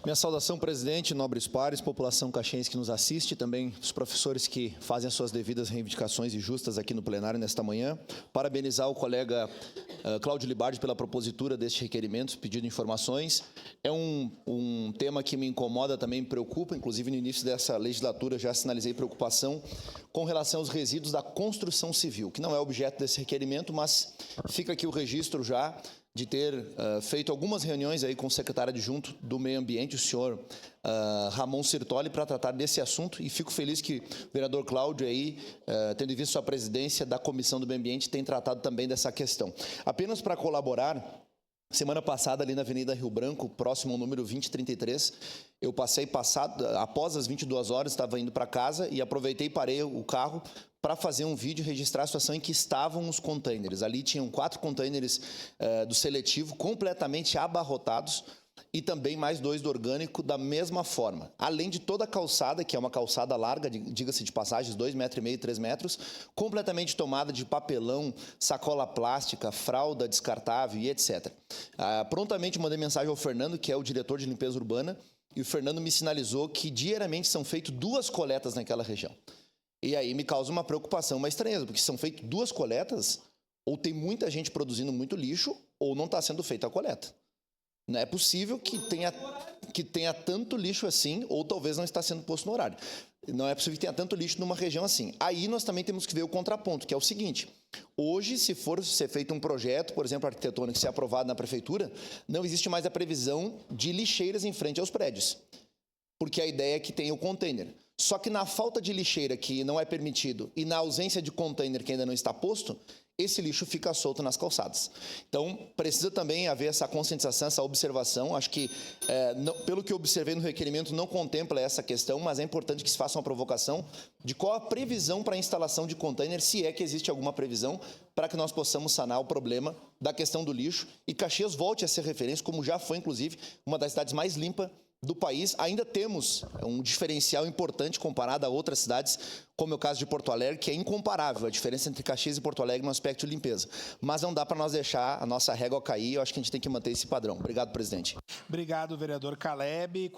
Minha saudação, presidente, nobres pares, população caxiense que nos assiste, também os professores que fazem as suas devidas reivindicações e justas aqui no plenário nesta manhã. Parabenizar o colega Cláudio Libardi pela propositura deste requerimento, pedido de informações. É um tema que me incomoda, também me preocupa, inclusive no início dessa legislatura já sinalizei preocupação com relação aos resíduos da construção civil, que não é objeto desse requerimento, mas fica aqui o registro já de ter feito algumas reuniões aí com o secretário adjunto do Meio Ambiente, o senhor Ramon Sirtoli, para tratar desse assunto, e fico feliz que o vereador Cláudio aí, tendo em vista sua presidência da Comissão do Meio Ambiente, tem tratado também dessa questão. Apenas para colaborar, semana passada, ali na Avenida Rio Branco, próximo ao número 2033, eu passei após as 22 horas, estava indo para casa e aproveitei e parei o carro para fazer um vídeo e registrar a situação em que estavam os containers. Ali tinham 4 containers do seletivo completamente abarrotados e também mais 2 do orgânico da mesma forma. Além de toda a calçada, que é uma calçada larga, diga-se de passagens, 2,5 metros, 3 metros, completamente tomada de papelão, sacola plástica, fralda descartável e etc. Prontamente mandei mensagem ao Fernando, que é o diretor de limpeza urbana, e o Fernando me sinalizou que diariamente são feitas 2 coletas naquela região. E aí me causa uma preocupação, uma estranheza, porque são feitas 2 coletas, ou tem muita gente produzindo muito lixo, ou não está sendo feita a coleta. Não é possível que tenha tanto lixo assim, ou talvez não está sendo posto no horário. Não é possível que tenha tanto lixo numa região assim. Aí nós também temos que ver o contraponto, que é o seguinte: hoje, se for ser feito um projeto, por exemplo, arquitetônico, ser aprovado na prefeitura, não existe mais a previsão de lixeiras em frente aos prédios, porque a ideia é que tenha o container. Só que na falta de lixeira, que não é permitido, e na ausência de container, que ainda não está posto, esse lixo fica solto nas calçadas. Então, precisa também haver essa conscientização, essa observação. Acho que, pelo que eu observei no requerimento, não contempla essa questão, mas é importante que se faça uma provocação de qual a previsão para a instalação de container, se é que existe alguma previsão, para que nós possamos sanar o problema da questão do lixo e Caxias volte a ser referência, como já foi, inclusive, uma das cidades mais limpas do país. Ainda temos um diferencial importante comparado a outras cidades, como é o caso de Porto Alegre, que é incomparável a diferença entre Caxias e Porto Alegre no aspecto de limpeza. Mas não dá para nós deixar a nossa régua cair, eu acho que a gente tem que manter esse padrão. Obrigado, presidente. Obrigado, vereador Caleb.